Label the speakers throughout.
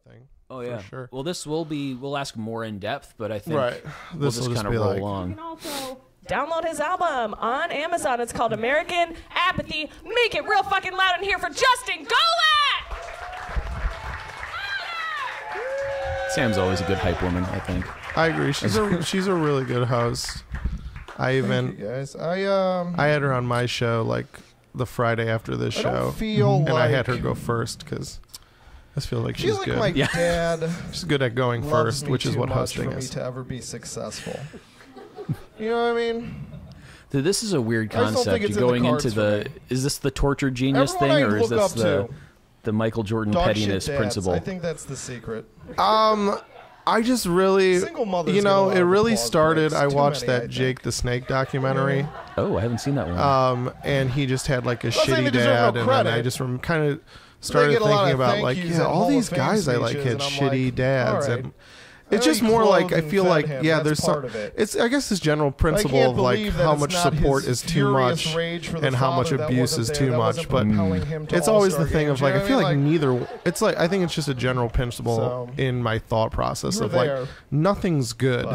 Speaker 1: thing.
Speaker 2: Oh yeah,
Speaker 1: for sure.
Speaker 2: Well, we'll ask more in depth, but I think we'll
Speaker 1: This
Speaker 2: just
Speaker 1: will
Speaker 2: kind of
Speaker 1: be
Speaker 2: roll
Speaker 1: like,
Speaker 2: along.
Speaker 3: You can also download his album on Amazon. It's called American Apathy. Make it real fucking loud in here for Justin Golak!
Speaker 2: Sam's always a good hype woman, I think.
Speaker 1: I agree. She's a really good host.
Speaker 4: Thank you guys.
Speaker 1: I had her on my show like the Friday after this show,
Speaker 4: and
Speaker 1: I had her go first because I just feel like she's
Speaker 4: like
Speaker 1: good.
Speaker 4: my dad.
Speaker 1: She's good at going first, which is what hosting
Speaker 4: for
Speaker 1: is.
Speaker 4: me to ever be successful. You know what I mean?
Speaker 2: Dude, this is a weird concept. You're going into
Speaker 4: the
Speaker 2: is this the torture genius thing, or is this the Michael Jordan pettiness principle?
Speaker 4: I think that's the secret.
Speaker 1: I just really,
Speaker 4: it
Speaker 1: really started. I watched that Jake the Snake documentary.
Speaker 2: Oh, I haven't seen that one.
Speaker 1: And he just had like a shitty dad, and then I just kind of started thinking about like, all these guys I like had shitty dads, and it's just more like I feel like there's some. It's I guess this general principle of like how much support is too much and how much abuse is too much, but it's always the thing of like I feel like neither. It's like I think it's just a general principle in my thought process of like nothing's good.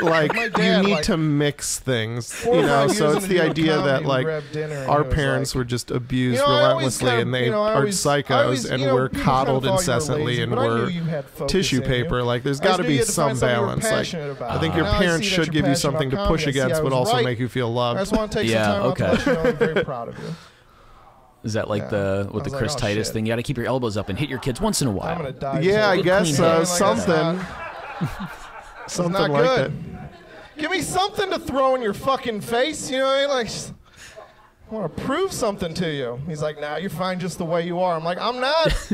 Speaker 1: Like you need to mix things, So it's the idea that like our parents were just abused relentlessly and they are psychos and we're coddled incessantly and we're tissue paper. Like there's got to be some balance. Like I think your parents should give you something to push against, but also make you feel loved.
Speaker 4: I just want to take some time out to let you know I'm very proud of you.
Speaker 2: Is that like the Chris Titus thing? You got to keep your elbows up and hit your kids once in a while.
Speaker 4: I'm gonna die.
Speaker 1: Yeah, I guess something. Something like that.
Speaker 4: Give me something to throw in your fucking face. You know what I mean? Like, I want to prove something to you. He's like, nah, you're fine just the way you are. I'm like, I'm not.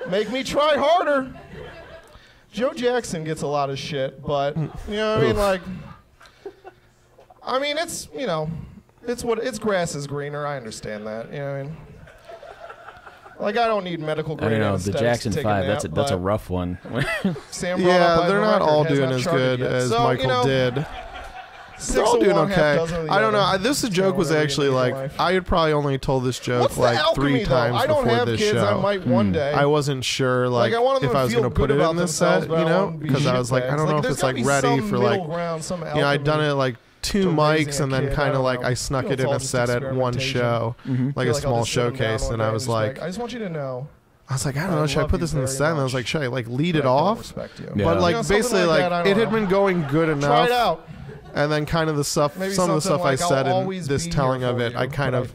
Speaker 4: Make me try harder. Joe Jackson gets a lot of shit, but you know what I mean? Like, I mean, it's it's grass is greener. I understand that. You know what I mean? Like I don't need medical grade.
Speaker 2: I don't know the Jackson 5. That's a rough one.
Speaker 4: Sam
Speaker 1: they're not all doing as good as Michael did. They're all doing okay. I don't know. This joke was actually like I had probably only told this joke like 3 times before this show.
Speaker 4: I might one day.
Speaker 1: I wasn't sure like if I was going to put it in this set, because I was like I don't know if it's like ready for like I'd done it like 2 mics and then kind of like I snuck it in a set at one show, like a small showcase, and I was like,
Speaker 4: I just want you to know.
Speaker 1: I was like, I don't know, should I put this in the set? And I was like, should I like lead it off?
Speaker 2: Yeah.
Speaker 1: But like basically like it had been going good enough.
Speaker 4: Try it out.
Speaker 1: And then kind of the stuff, some of the stuff I said in this telling of it, I kind of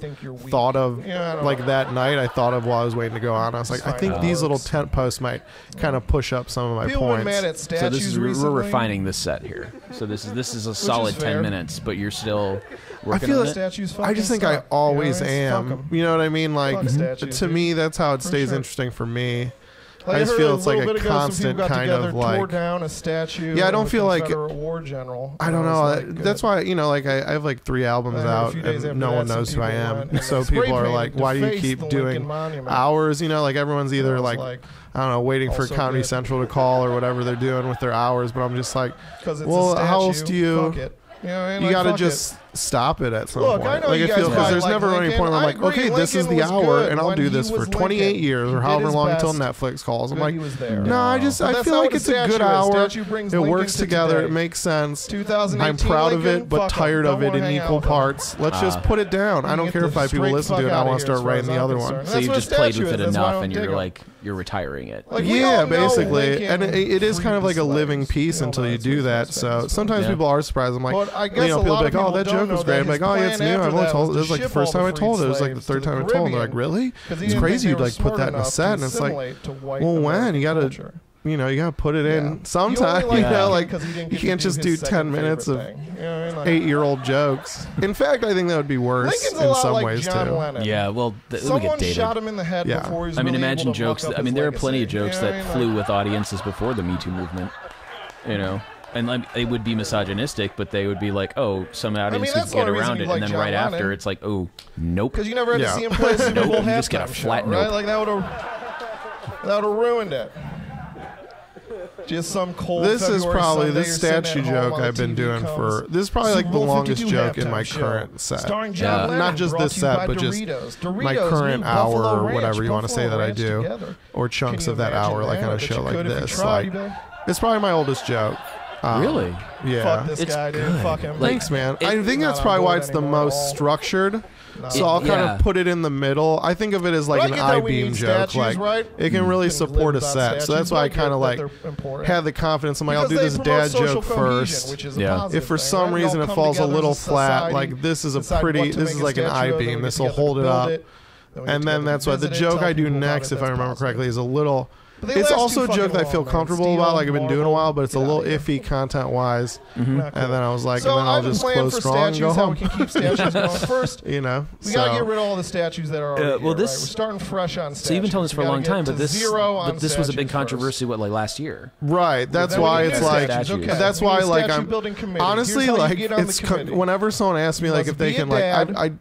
Speaker 1: thought of like that night. I thought of while I was waiting to go on. I was like, I think these little tent posts might kind of push up some of my points.
Speaker 2: So this is we're refining this set here. So this is a solid 10 minutes, but you're still working on it.
Speaker 1: I just think I always am. You know what I mean? Like to me, that's how it stays interesting for me.
Speaker 4: Like
Speaker 1: I just feel it's like a
Speaker 4: constant
Speaker 1: constant kind of like
Speaker 4: tore down a statue.
Speaker 1: Yeah, I don't feel like
Speaker 4: war general.
Speaker 1: I don't know. That's why like I have like 3 albums out, and no one knows who I am. So people are like, "Why do you keep doing hours?" Like everyone's either like I don't know, waiting for Comedy Central to call or whatever they're doing with their hours. But I'm just like, well, how else do you? You gotta just stop it at some point. Like I feel because there's never any point where I'm like, okay, this is the hour, and I'll do this for 28 years or however long until Netflix calls. I'm like, no, I feel like it's a good hour. It works together. It makes sense. I'm proud of it, but tired of it in equal parts. Let's just put it down. I don't care if 5 people listen to it. I want to start writing the other one.
Speaker 2: So you just played with it enough, and you're like, you're retiring it.
Speaker 1: Yeah, basically, and it is kind of like a living piece until you do that. So sometimes people are surprised. I'm like, people be like, oh, that joke was great. I'm like, oh, yeah, it's new. I've only told it. It was like the first time I told it. It was like the 3rd time I told it. And they're like, really? It's crazy you'd like put that in a set. And it's like, well, when? You gotta put it in sometime. Like you can't just do 10 minutes of 8-year-old jokes. In fact, I think that would be worse in some ways too.
Speaker 2: Yeah, well, it would get dated.
Speaker 4: Shot him in the head before he was really
Speaker 2: imagine
Speaker 4: able to
Speaker 2: jokes.
Speaker 4: muck up
Speaker 2: There are
Speaker 4: his
Speaker 2: plenty of
Speaker 4: legacy.
Speaker 2: jokes that flew with audiences before the Me Too movement. And like, they would be misogynistic, but they would be like, "Oh, some audience would get around it," and then right after, it's like, "Oh, nope."
Speaker 4: Because you never had to see him play a Super Bowl
Speaker 2: you just get a flat nope.
Speaker 4: right? Like that would have ruined it. Just some cold.
Speaker 1: This is
Speaker 4: February
Speaker 1: probably
Speaker 4: Sunday,
Speaker 1: this statue joke I've been doing for. This is probably like the longest joke in my current set. Not just this set, but just my current hour or whatever you want to say that I do, or chunks of that hour, like on a show like this. Like, it's probably my oldest joke.
Speaker 2: Really?
Speaker 1: Yeah.
Speaker 4: Fuck this guy, dude. Fuck him.
Speaker 1: Thanks, man. I think that's probably why it's the most structured. So I'll kind of put it in the middle. I think of it as like an I-beam joke. Like it can really support a set. So that's why I kind of like have the confidence. I'm like, I'll do this dad joke first.
Speaker 2: Yeah.
Speaker 1: If for some reason it falls a little flat, like this is like an I-beam. This will hold it up. And then that's why the joke I do next, if I remember correctly, is a little... It's also a joke that I feel comfortable about, like I've been doing a while, but it's a little iffy content-wise. And then I was like, and then I'll just close strong and go home.
Speaker 4: We can keep statues going first.
Speaker 1: You know,
Speaker 4: we gotta get rid of all the statues that are already here,
Speaker 2: this,
Speaker 4: right? We're starting fresh on statues.
Speaker 2: So you've been telling this for a long time, but this was a big controversy. What, like last year?
Speaker 1: Right. That's why it's like. That's why like I'm honestly like it's whenever someone asks me like if they can like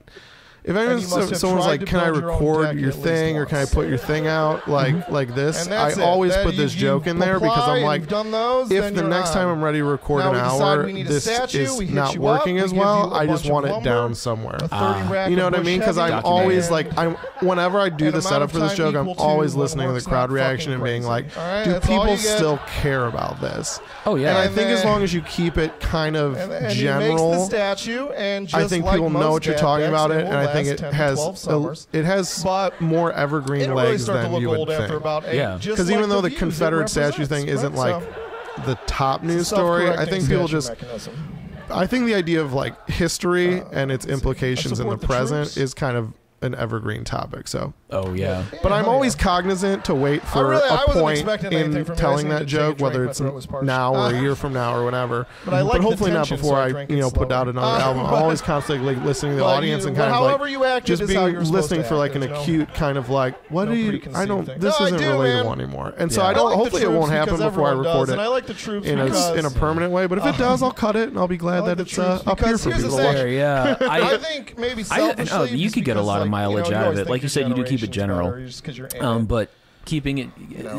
Speaker 1: if someone's like, can I record your thing or can I put your thing out like this? I always put this joke in there because I'm like, if the next time I'm ready to record an hour, this is not working as well, I just want it down somewhere. You know what I mean? Because I'm always like, whenever I do the setup for this joke, I'm always listening to the crowd reaction and being like, do people still care about this?
Speaker 2: Oh yeah.
Speaker 1: And I think as long as you keep it kind of general, I think people know what you're talking about it, and I think it has more evergreen legs than you would think.
Speaker 2: Yeah,
Speaker 1: because even though the Confederate statue thing isn't like the top news story, I think people just. I think the idea of like history and its implications in the present is kind of an evergreen topic. So.
Speaker 2: Oh yeah.
Speaker 1: But I'm always cognizant to wait for a point in telling that joke, whether it's now or a year from now or whatever. But hopefully not before I put out another album. I'm always constantly like listening to the audience and kind of like just being listening for like an acute kind of like, what do you? I don't. This isn't relatable anymore. And so I don't. Hopefully it won't happen before I record it in a permanent way. But if it does, I'll cut it and I'll be glad that it's up here for people to watch.
Speaker 2: Yeah.
Speaker 4: I think maybe selfishly
Speaker 2: you could get a lot of mileage out of it. Like you said, you do keep it general, but keeping it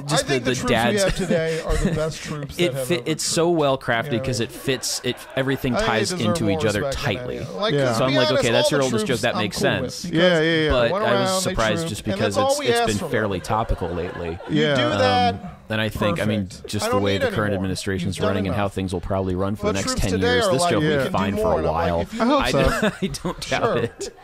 Speaker 2: just the dads.
Speaker 4: We have today are the best troops.
Speaker 2: It's so well crafted because it fits. Everything ties into each other tightly. So I'm like, okay, that's your oldest joke. That makes sense.
Speaker 1: Yeah.
Speaker 2: But I was surprised just because it's been fairly topical lately.
Speaker 1: Yeah.
Speaker 4: Do that.
Speaker 2: And I think, I mean, just the way the current administration's running and how things will probably run for the next 10 years, this joke will be fine for a while.
Speaker 1: I hope so.
Speaker 2: I don't doubt it.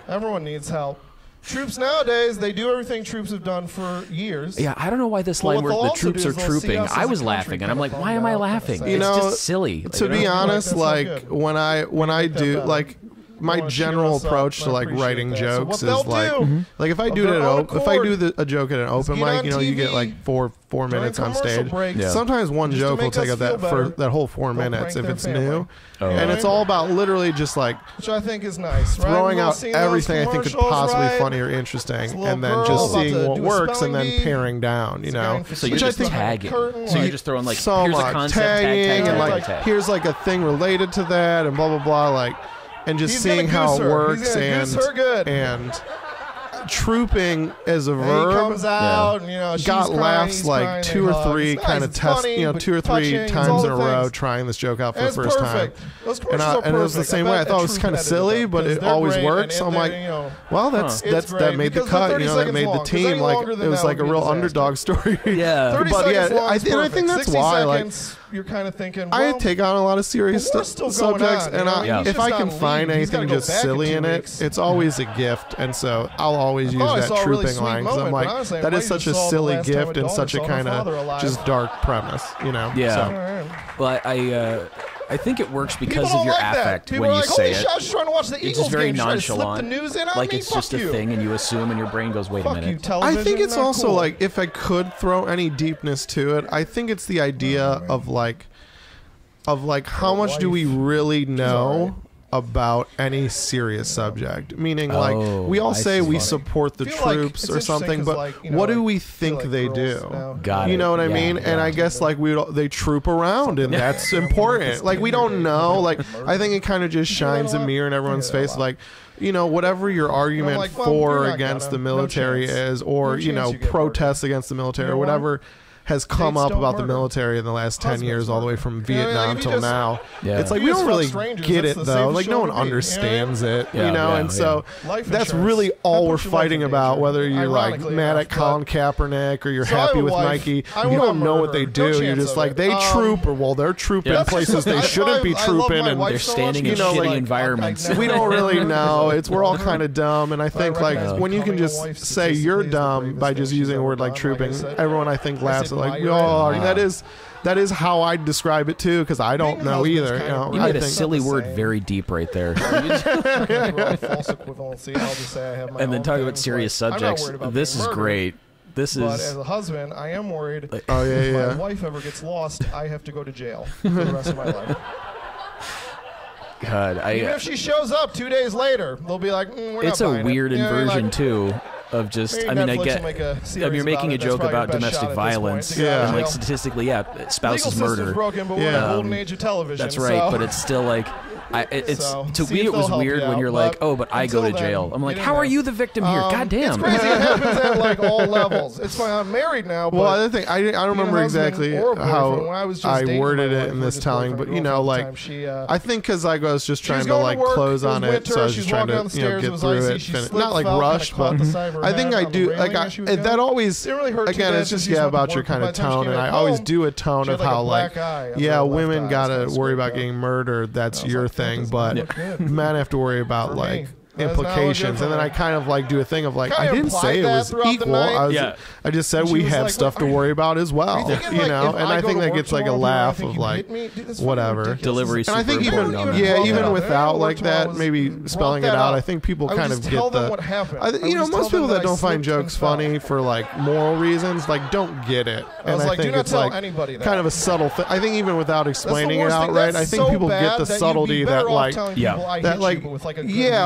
Speaker 4: Everyone needs help. Troops nowadays, they do everything troops have done for years.
Speaker 2: Yeah, I don't know why this line where the troops are trooping. I was laughing, and I'm like, why am I laughing? It's just silly.
Speaker 1: To be honest, like when I do like my general approach to like writing jokes is like if I do a joke at an open mic, you know, you get like four minutes on stage. Sometimes one joke will take up that whole 4 minutes if it's new. And it's all about literally just like,
Speaker 4: which I think is nice,
Speaker 1: throwing out everything I think could possibly be funny or interesting, and then just seeing what works and then paring down, you know.
Speaker 2: So you're just tagging. So you're just throwing like,
Speaker 1: so
Speaker 2: here's a
Speaker 1: much
Speaker 2: concept,
Speaker 1: tagging, and like
Speaker 2: tag.
Speaker 1: here's like a thing related to that, and blah blah blah, like, and just seeing how it works, and trooping as a verb
Speaker 4: comes out, and, you know,
Speaker 1: got laughs like two or three kind of tests, you know, 2 or 3 times in a row trying this joke out for the first time. And it was the same way. I thought it was kind of silly, but it always works. So I'm like, well, that made the cut, you know, that made the team. Like it was like a real underdog story.
Speaker 2: Yeah,
Speaker 1: but yeah, I think that's why like.
Speaker 4: You're kind of thinking,
Speaker 1: I take on a lot of serious subjects, and if I can find anything just silly in it, it's always a gift, and so I'll always use that trooping line because I'm like, that is such a silly gift and such a kind of just dark premise, you know?
Speaker 2: Yeah. Well, I think it works because of your affect when you say it. It's just very nonchalant. Like it's just a thing, and you assume, and your brain goes, "Wait a minute."
Speaker 1: I think it's also like, if I could throw any deepness to it, I think it's the idea of like how much do we really know about any serious subject? Meaning, like, we all say we support the troops or something, but what do we think they do? You know what I mean? And I guess like they troop around, and that's important. Like we don't know. Like I think it kind of just shines a mirror in everyone's face. Like, you know, whatever your argument for or against the military is, or you know, protests against the military or whatever. has come up about the military in the last 10 years, all the way from Vietnam till now. It's like we don't really get it though. Like no one understands it, you know. And so that's really all we're fighting about. Whether you're like mad at Colin Kaepernick or you're happy with Nike, you don't know what they do. You're just like they troop, or well, they're trooping places they shouldn't be trooping, and
Speaker 2: they're standing in shitty environments.
Speaker 1: We don't really know. We're all kind of dumb, and I think like when you can just say you're dumb by just using a word like trooping, everyone I think laughs at like, oh, that is how I describe it too, because I don't know either. You know,
Speaker 2: you made a silly word very deep right there. And then talking about serious subjects. This is great. But
Speaker 4: as a husband, I am worried.
Speaker 1: If my
Speaker 4: wife ever gets lost, I have to go to jail for the rest of my life.
Speaker 2: God,
Speaker 4: even if she shows up 2 days later, they'll be like, we're
Speaker 2: it's
Speaker 4: not
Speaker 2: a weird inversion too. Of just, I mean, I get. You're making a joke about domestic violence, and like statistically, spouses murder.
Speaker 4: Broken, but we're in the golden age of television.
Speaker 2: That's right, but it's still like. To me, it was weird when you're like, oh, but I go to jail. I'm like, how are you the victim here? God damn.
Speaker 4: It's crazy. It happens at like all levels. It's fine. I'm married now.
Speaker 1: Well, other thing, I don't remember exactly how I worded it in this telling, but you know, like, I think because I was just trying to like close on it, so I was just trying to get through it. Not like rushed, but I think I do. Like that always. Again, it's just about your kind of tone, and I always do a tone of how like, women gotta worry about getting murdered. That's your thing. But men have to worry about like implications, and then I kind of like do a thing of like I didn't say it was equal. I just said we have stuff to worry about as well, you know. And I think that gets like a laugh of like whatever
Speaker 2: delivery. And
Speaker 1: I think even without like that, maybe spelling it out, I think people kind of get the. You know, most people that don't find jokes funny for like moral reasons like don't get it, and I think it's like kind of a subtle thing. I think even without explaining it outright, I think people get the subtlety that like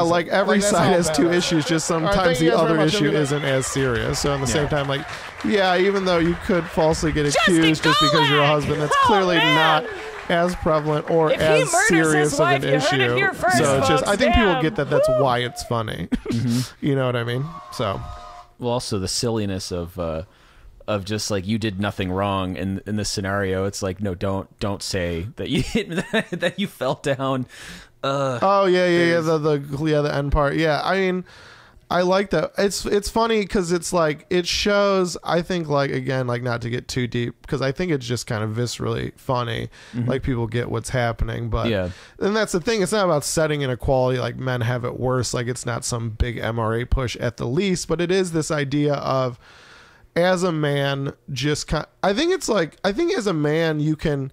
Speaker 1: like every side has two issues, just sometimes the other issue isn't as serious. So at the same time, like, even though you could falsely get accused just because you're a husband, that's clearly not as prevalent or as serious of an issue. So it's just, I think people get that that's why it's funny. You know what I mean? So,
Speaker 2: well, also the silliness of just like you did nothing wrong in this scenario. It's like, no, don't say that you that you fell down.
Speaker 1: The end part. Yeah, I mean, I like that. It's funny because it's like it shows. I think like again, like not to get too deep because I think it's just kind of viscerally funny. Like people get what's happening, but and that's the thing. It's not about setting inequality. Like men have it worse. Like it's not some big MRA push at the least, but it is this idea of as a man, I think as a man you can.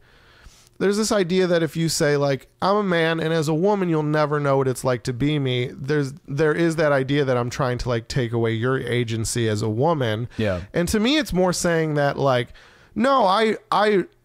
Speaker 1: There's this idea that if you say like I'm a man and as a woman you'll never know what it's like to be me, there is that idea that I'm trying to like take away your agency as a woman. And to me it's more saying that like no,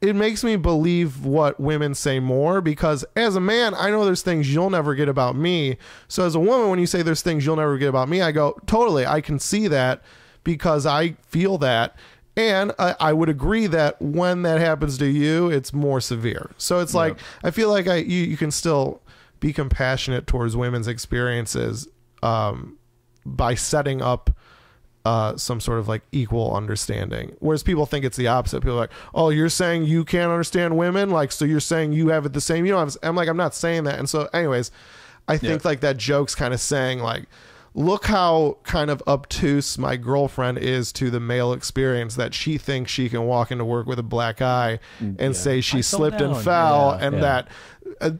Speaker 1: it makes me believe what women say more, because as a man I know there's things you'll never get about me. So as a woman, when you say there's things you'll never get about me, I go totally, I can see that because I feel that. And I would agree that when that happens to you, it's more severe. So it's like, I feel like you can still be compassionate towards women's experiences by setting up some sort of like equal understanding. Whereas people think it's the opposite. People are like, oh, you're saying you can't understand women? Like, so you're saying you have it the same? You know, I'm like, I'm not saying that. And so anyways, I think like that joke's kind of saying like, look how kind of obtuse my girlfriend is to the male experience, that she thinks she can walk into work with a black eye and say she slipped and fell and that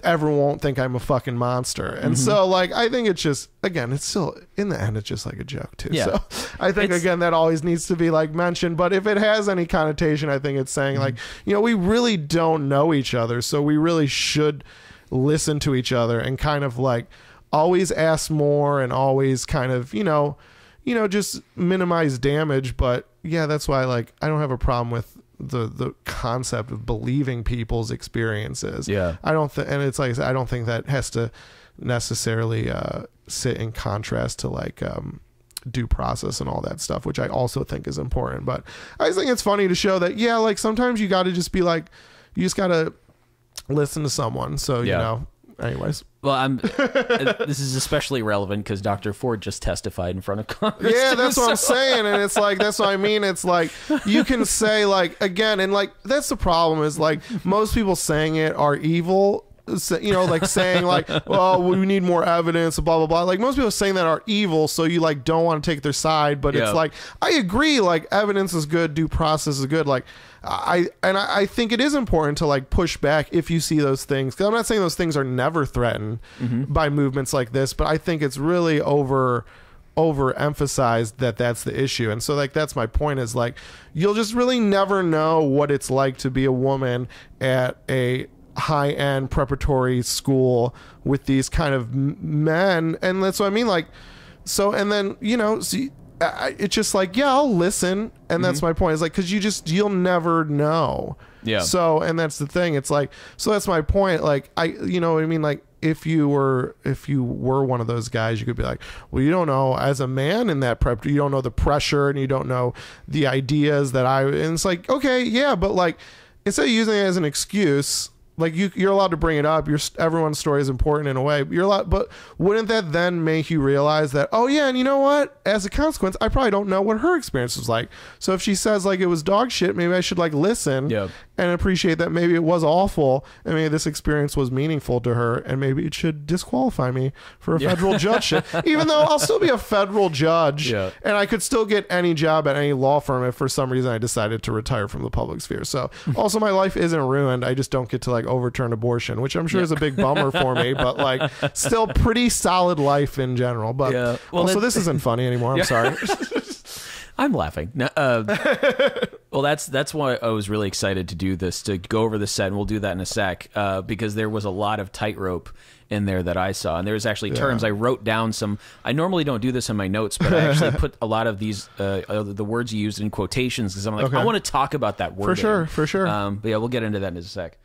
Speaker 1: everyone won't think I'm a fucking monster. And so like, I think it's just, again, it's still in the end, it's just like a joke too. So I think again, that always needs to be like mentioned, but if it has any connotation, I think it's saying like, you know, we really don't know each other. So we really should listen to each other and kind of like, always ask more and always kind of, you know, just minimize damage. But yeah, that's why like I don't have a problem with the concept of believing people's experiences. I don't think, and it's like I don't think that has to necessarily sit in contrast to like due process and all that stuff, which I also think is important. But I just think it's funny to show that like sometimes you got to just be like, you just got to listen to someone. So you know, anyways.
Speaker 2: Well, this is especially relevant because Dr. Ford just testified in front of Congress.
Speaker 1: Yeah, that's what I'm saying, and it's like that's what I mean. It's like you can say like again, and like that's the problem is like most people saying it are evil. You know, like saying like, well, we need more evidence, blah blah blah. Like most people saying that are evil, so you like don't want to take their side. But it's like I agree, like evidence is good, due process is good. Like I think it is important to like push back if you see those things. Because I'm not saying those things are never threatened by movements like this, but I think it's really overemphasized that that's the issue. And so like that's my point is like you'll just really never know what it's like to be a woman at a high-end preparatory school with these kind of men, and that's what I mean. Like, so, and then you know, see, it's just like, yeah, I'll listen, and that's my point. Is like, because you'll never know. Yeah. So, and that's the thing. It's like, so that's my point. Like, you know what I mean? Like, if you were one of those guys, you could be like, well, you don't know as a man in that prep, you don't know the pressure, and you don't know the ideas that and it's like, okay, yeah, but like, instead of using it as an excuse. Like you're allowed to bring it up. Everyone's story is important in a way. You're allowed, but wouldn't that then make you realize that? Oh yeah, and you know what? As a consequence, I probably don't know what her experience was like. So if she says like it was dog shit, maybe I should like listen and appreciate that maybe it was awful, and maybe this experience was meaningful to her, and maybe it should disqualify me for a federal judgeship. Even though I'll still be a federal judge, and I could still get any job at any law firm if for some reason I decided to retire from the public sphere. So also my life isn't ruined. I just don't get to like overturn abortion, which I'm sure is a big bummer for me, but like still pretty solid life in general. But well, also this isn't funny anymore. I'm sorry.
Speaker 2: I'm laughing. Well, that's why I was really excited to do this, to go over the set, and we'll do that in a sec, because there was a lot of tightrope in there that I saw, and there's actually terms I wrote down. I normally don't do this in my notes, but I actually put a lot of these the words you used in quotations because I'm like, I want to talk about that word
Speaker 1: for sure.
Speaker 2: But yeah, we'll get into that in a sec.